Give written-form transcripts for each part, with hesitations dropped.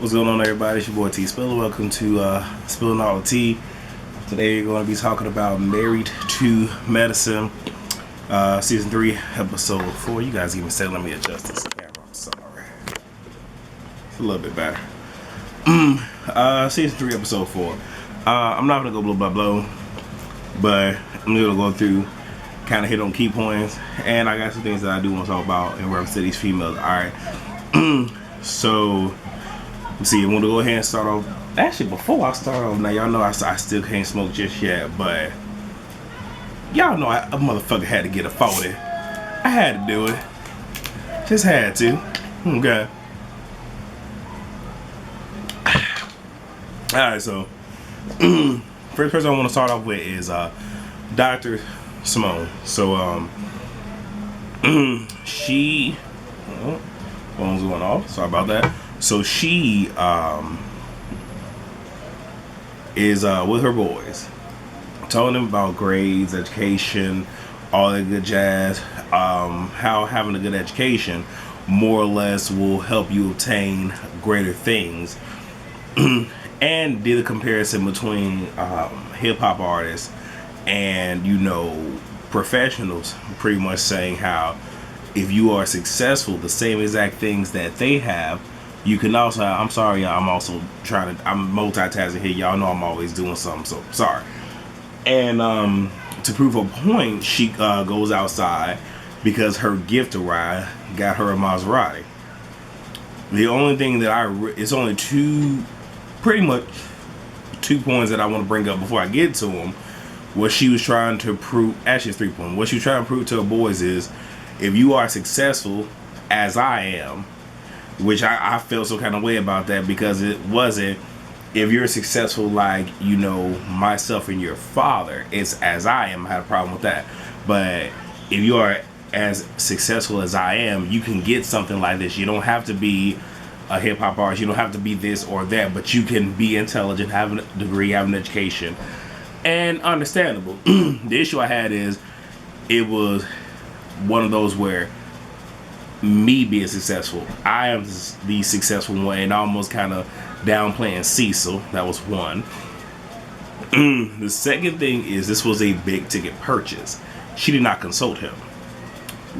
What's going on, everybody? It's your boy T Spiller. Welcome to Spilling All the Tea. Today we're going to be talking about Married to Medicine, Season 3, Episode 4. You guys even said, let me adjust this camera. I'm sorry. It's a little bit better. Season 3, Episode 4. I'm not going to go blow by blow, but I'm going to go through, kind of hit on key points, and I got some things that I do want to talk about in reference to these females. Alright. So, let's see, I want to go ahead and start off. Actually, before I start off, now y'all know I still can't smoke just yet, but y'all know a motherfucker had to get a 40. I had to do it. Just had to. Okay. Alright, so first person I want to start off with is Dr. Simone. So she phone's going off, sorry about that. So she is with her boys, telling them about grades, education, all that good jazz, how having a good education more or less will help you obtain greater things. And did a comparison between hip-hop artists and, you know, professionals, pretty much saying how if you are successful, the same exact things that they have, you can also, I'm sorry, y'all, I'm also I'm multitasking here. Y'all know I'm always doing something, so sorry. And to prove her point, she goes outside because her gift arrived, got her a Maserati. The only thing that it's only pretty much two points that I want to bring up before I get to them. What she was trying to prove, actually it's 3 points. What she was trying to prove to her boys is, if you are successful, as I am, which I felt some kind of way about that, because it wasn't, if you're successful like, you know, myself and your father, it's as I am. I had a problem with that. But if you are as successful as I am, you can get something like this. You don't have to be a hip-hop artist, you don't have to be this or that, but you can be intelligent, have a degree, have an education, and understandable. The issue I had is, it was one of those where me being successful, I am the successful one, and almost kind of downplaying Cecil. That was one. The second thing is, this was a big ticket purchase. She did not consult him,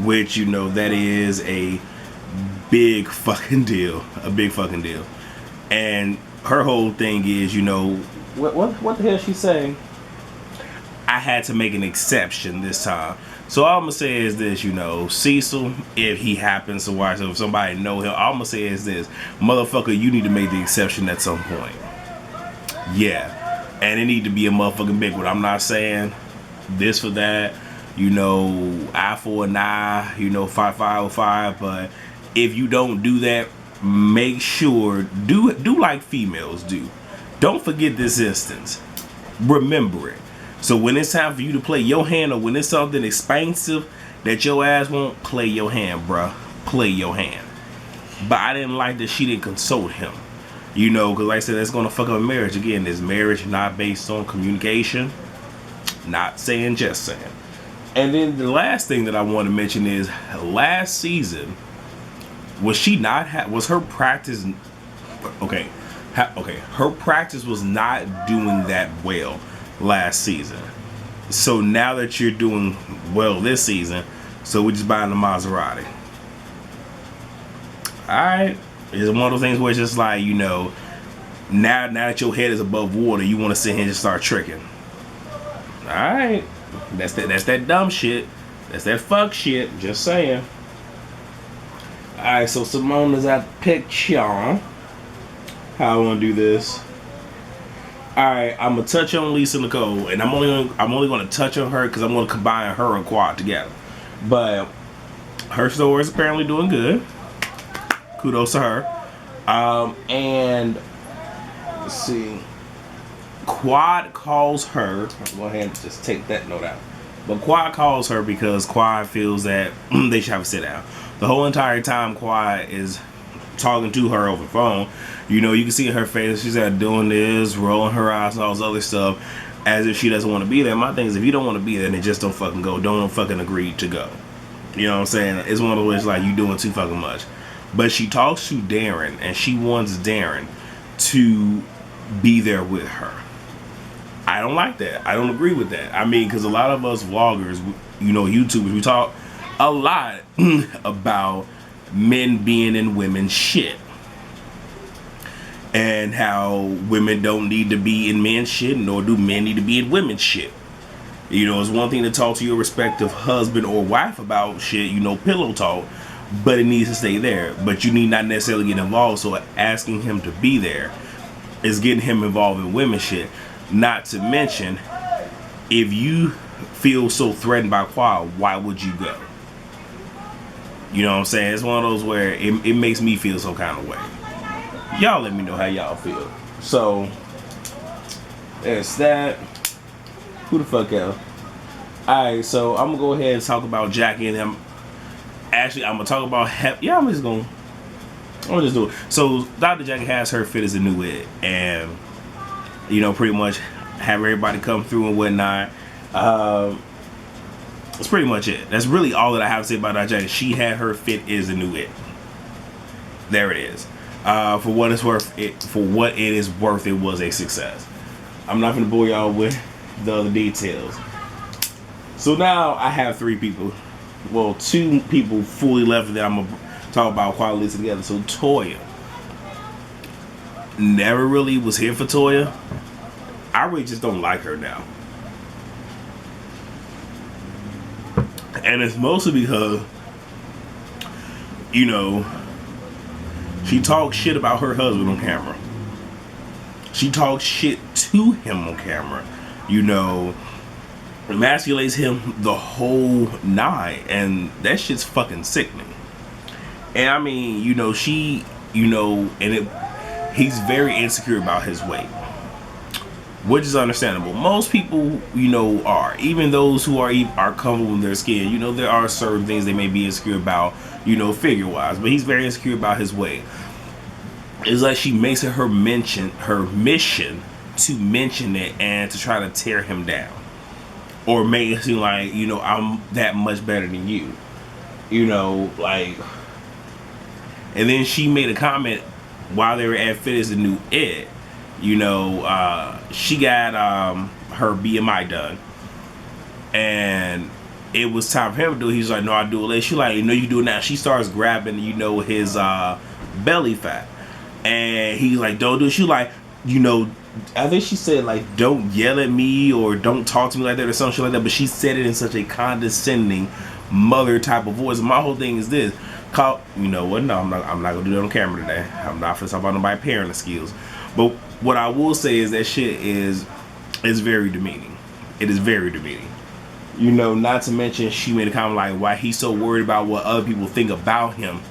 which, you know, that is a big fucking deal. A big fucking deal. And her whole thing is, you know, what the hell is she saying? I had to make an exception this time. So all I'm gonna say is this, you know, Cecil, if he happens to watch, if somebody know him, all I'm gonna say is this, motherfucker, you need to make the exception at some point. Yeah. And it need to be a motherfucking big one. I'm not saying this for that, you know, eye for an eye, you know, 5-5-05, but if you don't do that, make sure, do like females do. Don't forget this instance. Remember it. So when it's time for you to play your hand, or when it's something expensive that your ass won't, play your hand, bruh. Play your hand. But I didn't like that she didn't consult him. You know, because like I said, that's going to fuck up a marriage. Again, is marriage not based on communication? Not saying, just saying. And then the last thing that I want to mention is, last season, was her practice, her practice was not doing that well last season. So now that you're doing well this season, so we're just buying the Maserati. Alright. It's one of those things where it's just like, you know, now that your head is above water, you want to sit here and just start tricking. Alright. That's that dumb shit. That's that fuck shit. Just saying. Alright, so Simone is at the picture. How I want to do this. Alright, I'm gonna touch on Lisa Nicole, and I'm only gonna touch on her because I'm gonna combine her and Quad together. But her store is apparently doing good. Kudos to her. And let's see. Quad calls her. I'll go ahead and just take that note out. But Quad calls her because Quad feels that they should have a sit down. The whole entire time Quad is talking to her over the phone, you know, you can see in her face, she's doing this, rolling her eyes and all this other stuff, as if she doesn't want to be there. My thing is, if you don't want to be there, then just don't fucking go. Don't fucking agree to go. You know what I'm saying? It's one of those, like, you doing too fucking much. But she talks to Darren, and she wants Darren to be there with her. I don't like that. I don't agree with that. I mean, because a lot of us vloggers, YouTubers, we talk a lot about men being in women's shit. And how women don't need to be in men's shit, nor do men need to be in women's shit. It's one thing to talk to your respective husband or wife about shit, pillow talk, but it needs to stay there. But you need not necessarily get involved, so asking him to be there is getting him involved in women's shit. Not to mention, if you feel so threatened by Quad, why would you go? You know what I'm saying? It's one of those where it makes me feel some kind of way. Y'all let me know how y'all feel. So, there's that. Who the fuck else? Alright, so I'm gonna go ahead and talk about Jackie and him. Actually, I'm gonna talk about I'm just do it. So, Dr. Jackie has her fit as a new it, and pretty much have everybody come through and whatnot. That's pretty much it. That's really all that I have to say about Dr. Jackie. She had her fit as a new it. There it is. For what it's worth, it was a success. I'm not gonna bore y'all with the other details. So now I have 3 people. Well, 2 people fully left that I'm gonna talk about quality together. So Toya. Never really was here for Toya. I really just don't like her now. And it's mostly because, she talks shit about her husband on camera. She talks shit to him on camera. Emasculates him the whole night. And that shit's fucking sickening. And I mean, he's very insecure about his weight. Which is understandable. Most people, are. Even those who are comfortable in their skin, there are certain things they may be insecure about, figure-wise. But he's very insecure about his weight. It's like she makes it her mission to mention it and to try to tear him down. Or make it seem like, I'm that much better than you. And then she made a comment while they were at Fit as the New It. She got her BMI done, and it was time for him to do it. He's like, no, I do it later. She's like, you do it now. She starts grabbing, his belly fat, and he's like, don't do it. She's like, I think she said, like, don't yell at me or don't talk to me like that or something like that. But she said it in such a condescending mother type of voice. And my whole thing is this: you know what? No, I'm not gonna do that on camera today. I'm not gonna talk about nobody's parenting skills. But what I will say is that shit is very demeaning. It is very demeaning. Not to mention she made a comment like, why he's so worried about what other people think about him.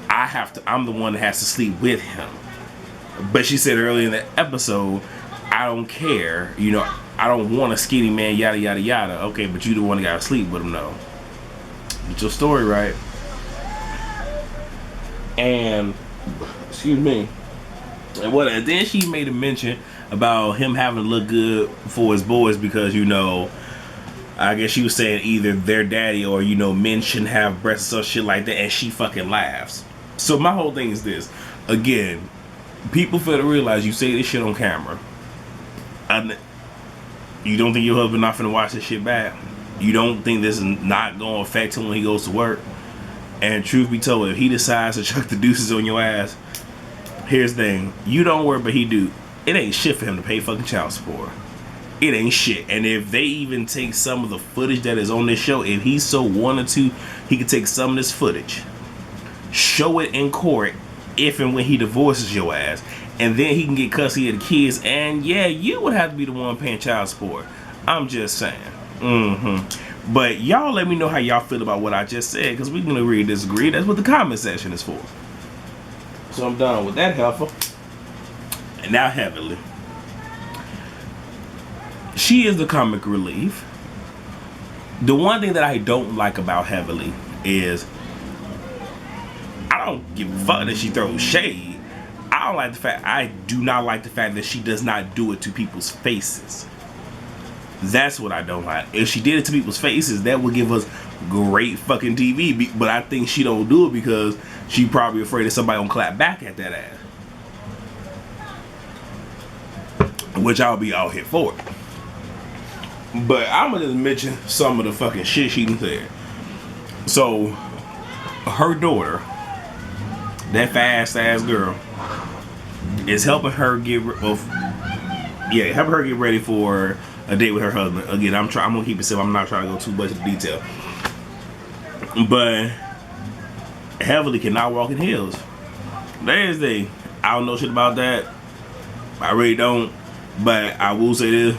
I'm the one that has to sleep with him. But she said earlier in the episode, I don't care. I don't want a skinny man, yada, yada, yada. Okay, but you the one that gotta sleep with him, though. It's your story, right? And, excuse me. And then she made a mention about him having to look good for his boys because, I guess she was saying either their daddy or, men shouldn't have breasts or shit like that, and she fucking laughs. So my whole thing is this. Again, people fail to realize you say this shit on camera. You don't think your husband not finna watch this shit back? You don't think this is not gonna affect him when he goes to work? And truth be told, if he decides to chuck the deuces on your ass, here's the thing. You don't work, but he do. It ain't shit for him to pay fucking child support. It ain't shit. And if they even take some of the footage that is on this show, if he so wanted to, he could take some of this footage, show it in court if and when he divorces your ass, and then he can get custody of the kids, and yeah, you would have to be the one paying child support. I'm just saying. But y'all let me know how y'all feel about what I just said, because we can agree to disagree. That's what the comment section is for. So I'm done with that heifer. And now Heavenly. She is the comic relief. The one thing that I don't like about Heavenly is I don't give a fuck that she throws shade. I do not like the fact that she does not do it to people's faces. That's what I don't like. If she did it to people's faces, that would give us great fucking TV. But I think she don't do it because she probably afraid that somebody gonna clap back at that ass. Which I'll be out here for it. But I'm gonna just mention some of the fucking shit she done said. So, her daughter, that fast ass girl, is helping her get ready for a date with her husband. Again, I'm gonna keep it simple. I'm not trying to go too much into detail. But Heavenly cannot walk in heels. There's I don't know shit about that. I really don't. But I will say this.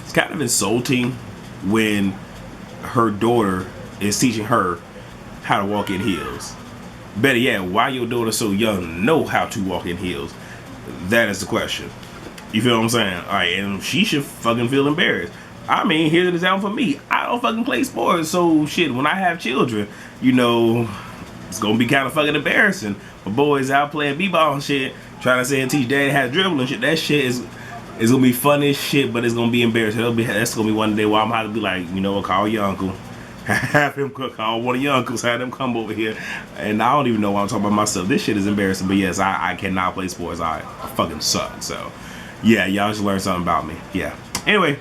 It's kind of insulting when her daughter is teaching her how to walk in heels. Better yet, why your daughter so young know how to walk in heels? That is the question. You feel what I'm saying? Alright, and she should fucking feel embarrassed. I mean, here's an example for me. I don't fucking play sports, so shit, when I have children, you know, it's gonna be kind of fucking embarrassing. My boys out playing b-ball and shit, trying to say and teach daddy how to dribble and shit. That shit is gonna be funny as shit, but it's gonna be embarrassing. That's gonna be one day where I'm gonna have to be like, you know what, call your uncle. Have him call one of your uncles, have them come over here. And I don't even know why I'm talking about myself. This shit is embarrassing, but yes, I cannot play sports. I fucking suck. So yeah, y'all should learn something about me. Yeah. Anyway,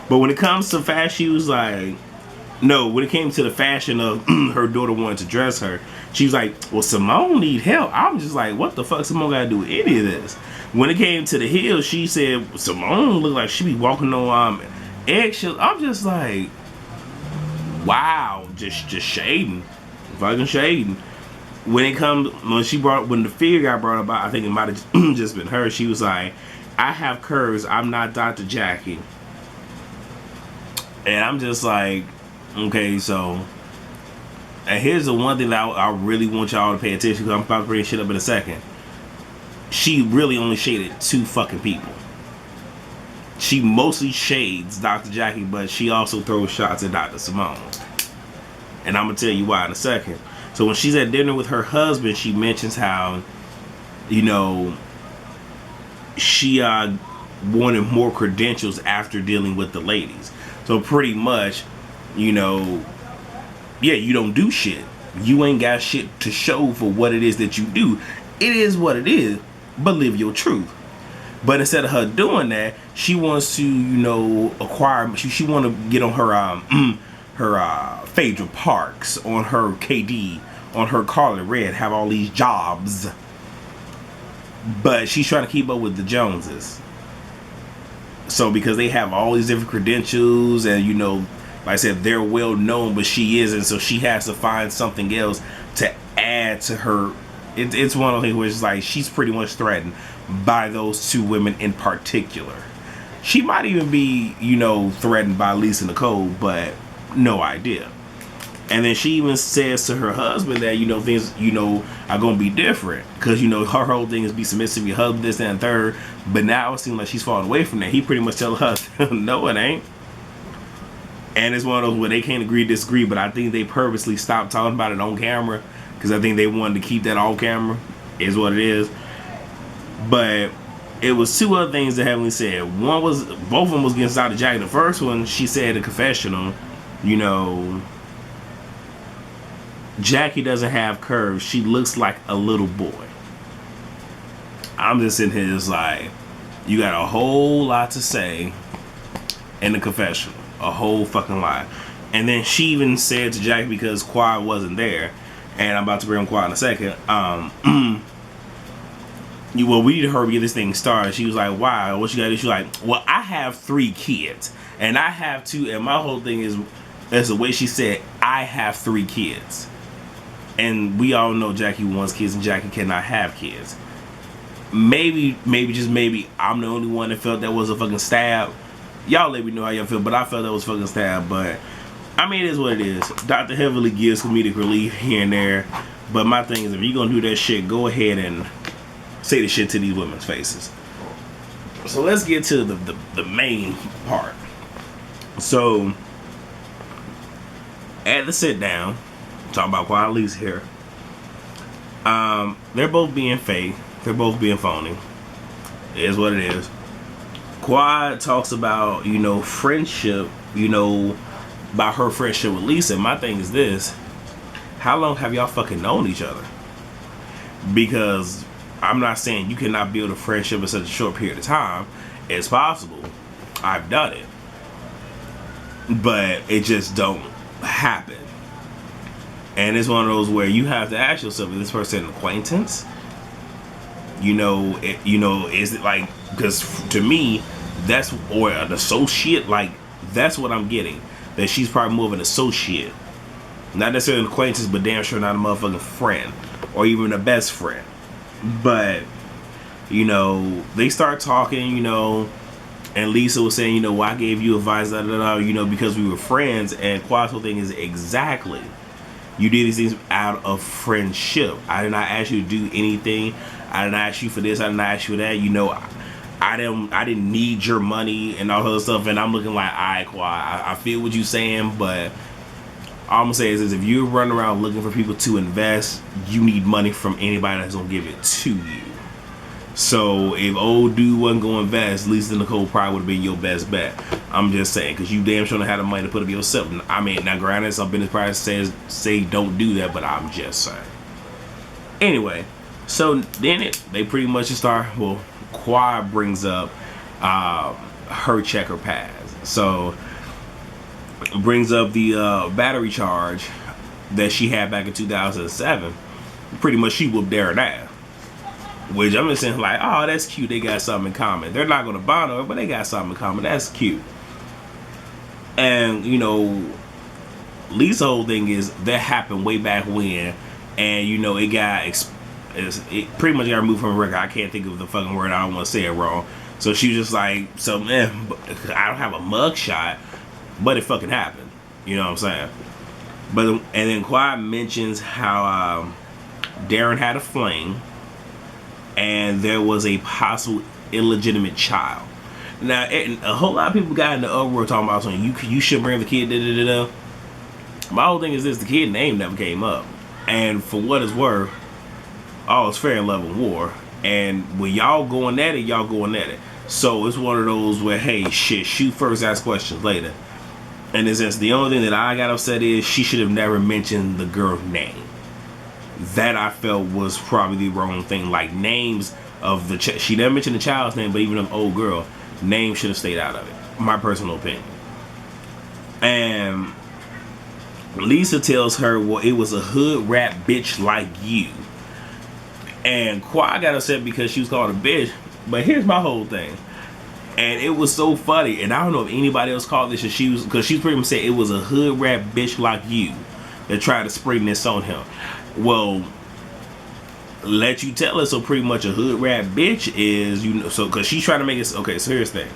but when it comes to fashion, she was like, no, when it came to the fashion of her daughter wanted to dress her, she was like, well, Simone need help. I'm just like, what the fuck Simone gotta do with any of this? When it came to the heels, she said Simone looked like she be walking on eggshells. I'm just like, wow, just shading, fucking shading. When the fear got brought up, I think it might have just been her. She was like, I have curves. I'm not Dr. Jackie. And I'm just like, okay, so. And here's the one thing that I really want y'all to pay attention to. I'm about to bring shit up in a second. She really only shaded 2 fucking people. She mostly shades Dr. Jackie, but she also throws shots at Dr. Simone. And I'm going to tell you why in a second. So when she's at dinner with her husband, she mentions how, you know, she wanted more credentials after dealing with the ladies. So pretty much, you know, yeah, you don't do shit. You ain't got shit to show for what it is that you do. It is what it is, but live your truth. But instead of her doing that, she wants to, you know, acquire. She want to get on her Phaedra Parks, on her KD, on her Carly Red, have all these jobs. But she's trying to keep up with the Joneses. So because they have all these different credentials, and you know, like I said, they're well known, but she isn't. So she has to find something else to add to her. It's one of those things where it's like she's pretty much threatened by those 2 women in particular. She might even be, you know, threatened by Lisa Nicole, but no idea. And then she even says to her husband that, you know, things, you know, are going to be different. Because, you know, her whole thing is be submissive to your husband, this, that, and third. But now it seems like she's falling away from that. He pretty much tells her, no, it ain't. And it's one of those where they can't agree to disagree. But I think they purposely stopped talking about it on camera. Because I think they wanted to keep that off camera. Is what it is. But it was 2 other things that Heavenly said. Both of them was against Dr. Jackie. The first one, she said in the confessional, you know, Jackie doesn't have curves. She looks like a little boy. I'm just in here just like, you got a whole lot to say in the confessional. A whole fucking lot. And then she even said to Jackie, because Quad wasn't there, and I'm about to bring on Quad in a second, we need her to get this thing started. She was like, wow, what you gotta do? She was like, well, I have 3 kids. And I have 2, and my whole thing is, that's the way she said, I have 3 kids. And we all know Jackie wants kids and Jackie cannot have kids. Maybe, just maybe, I'm the only one that felt that was a fucking stab. Y'all let me know how y'all feel, but I felt that was fucking stab. But, I mean, it is what it is. Dr. Heavenly gives comedic relief here and there. But my thing is, if you're gonna do that shit, go ahead and say the shit to these women's faces. So let's get to the main part. So at the sit down, talking about Quad Lee's here. They're both being fake. They're both being phony. It is what it is. Quad talks about, you know, friendship, you know, about her friendship with Lisa. My thing is this: how long have y'all fucking known each other? Because I'm not saying you cannot build a friendship in such a short period of time. It's possible. I've done it. But it just don't happen. And it's one of those where you have to ask yourself, is this person an acquaintance? Is it like, because to me, that's, or an associate, like, that's what I'm getting. That she's probably more of an associate. Not necessarily an acquaintance, but damn sure not a motherfucking friend. Or even a best friend. But, they start talking, and Lisa was saying, well, I gave you advice, because we were friends. And Quad's whole thing is exactly, you did these things out of friendship. I did not ask you to do anything. I didn't ask you for this. I didn't ask you for that. I didn't need your money and all that stuff. And I'm looking like, all right, Quad, I feel what you're saying, but all I'm gonna say is if you're running around looking for people to invest, you need money from anybody that's gonna give it to you. So if old dude wasn't gonna invest, Lisa Nicole probably would have been your best bet. I'm just saying, because you damn sure don't have the money to put up yourself. I mean, now granted, some business practice say don't do that, but I'm just saying. Anyway, so then they pretty much start. Well, Quad brings up her checker pass. So brings up the battery charge that she had back in 2007. Pretty much she whooped Darren ass. Which I'm just saying, like, oh, that's cute. They got something in common. They're not going to bond over, but they got something in common. That's cute. And, Lisa's whole thing is that happened way back when. And, it pretty much got removed from her record. I can't think of the fucking word. I don't want to say it wrong. So she was just like, I don't have a mug shot, but it fucking happened. You know what I'm saying? And then Quad mentions how Darren had a fling. And there was a possible illegitimate child. Now, a whole lot of people got in the uproar talking about something. You should bring the kid. My whole thing is this: the kid name never came up. And for what it's worth, all is fair in love and war. And when y'all going at it, y'all going at it. So it's one of those where, hey, shit, shoot first, ask questions later. And it's the only thing that I got upset is she should have never mentioned the girl's name. That I felt was probably the wrong thing. Like, names of the she never mentioned the child's name, but even an old girl name should have stayed out of it. My personal opinion. And Lisa tells her, well, it was a hood rat bitch like you. And Quad got upset because she was called a bitch. But here's my whole thing. And it was so funny. And I don't know if anybody else called this, because she was pretty much saying it was a hood rat bitch like you that tried to spring this on him. Well, let you tell us. So pretty much a hood rat bitch is, so because she's trying to make it. Okay, so here's the thing.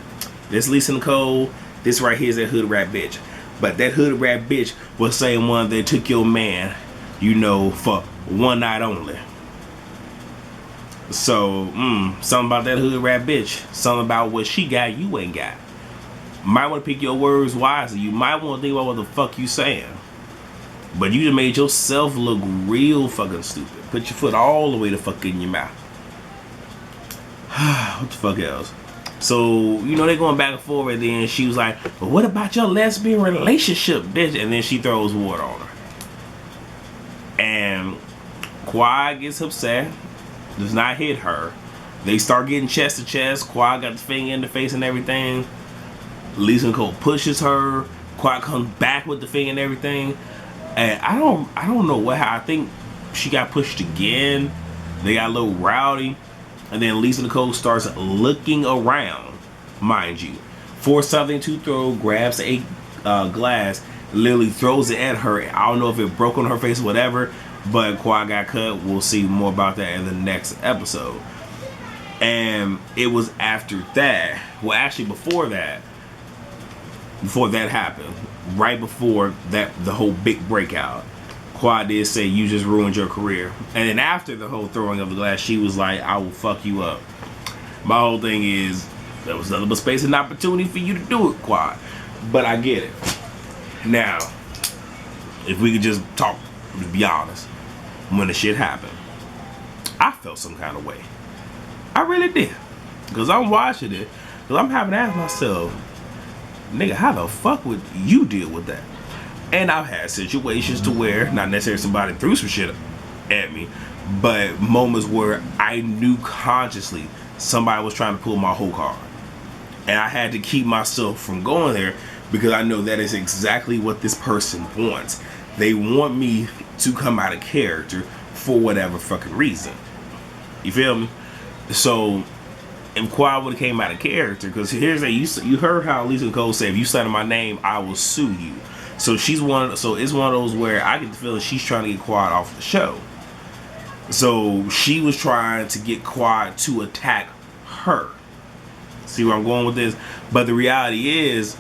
This Lisa Nicole, this right here is that hood rat bitch. But that hood rat bitch was the same one that took your man, for one night only. So, something about that hood rat bitch. Something about what she got, you ain't got. Might want to pick your words wisely. You might want to think about what the fuck you saying. But you just made yourself look real fucking stupid. Put your foot all the way the fuck in your mouth. What the fuck else? So, they going back and forth, and then she was like, but what about your lesbian relationship, bitch? And then she throws water on her. And Quad gets upset. Does not hit her. They start getting chest to chest. Quad got the finger in the face and everything. Lisa Nicole pushes her. Quad comes back with the finger and everything. And I don't know what happened. I think she got pushed again. They got a little rowdy. And then Lisa Nicole starts looking around, mind you, for something to throw, grabs a glass, literally throws it at her. I don't know if it broke on her face or whatever, but Quad got cut. We'll see more about that in the next episode. And it was after that, well, actually before that happened, right before that, the whole big breakout, Quad did say, you just ruined your career. And then after the whole throwing of the glass, she was like, I will fuck you up. My whole thing is, there was nothing but space and opportunity for you to do it, Quad. But I get it. Now, if we could just talk, to be honest, when the shit happened, I felt some kind of way. I really did. Because I'm watching it, because I'm having to ask myself, nigga, how the fuck would you deal with that? And I've had situations to where, not necessarily somebody threw some shit at me, but moments where I knew consciously somebody was trying to pull my whole card. And I had to keep myself from going there because I know that is exactly what this person wants. They want me to come out of character for whatever fucking reason. You feel me? So, if Quad would have came out of character, because here's a you heard how Lisa Nicole said, if you slander my name, I will sue you. So it's one of those where I get the feeling she's trying to get Quad off the show. So she was trying to get Quad to attack her. See where I'm going with this? But the reality is,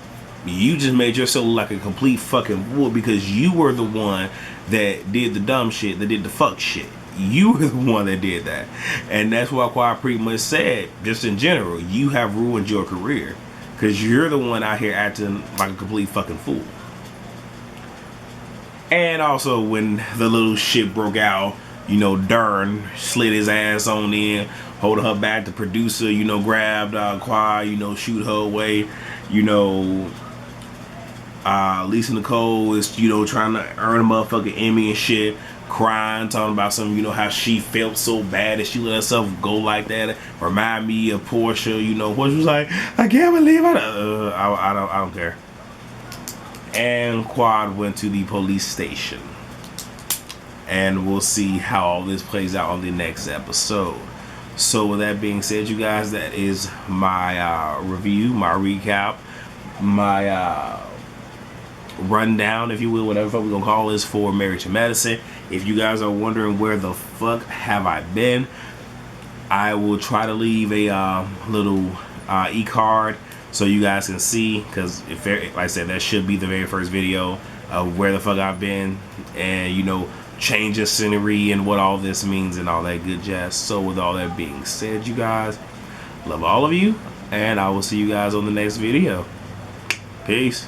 you just made yourself look like a complete fucking fool because you were the one that did the dumb shit, that did the fuck shit. You were the one that did that. And that's why Quad pretty much said, just in general, you have ruined your career. Because you're the one out here acting like a complete fucking fool. And also, when the little shit broke out, you know, Dern slid his ass on in, holding her back. The producer, you know, grabbed Quad, you know, shoot her away. You know, Lisa Nicole is, you know, trying to earn a motherfucking Emmy and shit, crying, talking about some, you know, how she felt so bad that she let herself go like that. Remind me of Portia, you know, Portia was like, I can't believe it. I don't care. And Quad went to the police station. And we'll see how all this plays out on the next episode. So with that being said, you guys, that is my review, my recap, my rundown, if you will, whatever we're gonna call this, for Married to Medicine. If you guys are wondering where the fuck have I been, I will try to leave a little e-card so you guys can see, because if like I said, that should be the very first video of where the fuck I've been, and you know, change of scenery and what all this means and all that good jazz. So with all that being said, you guys, love all of you, and I will see you guys on the next video. Peace.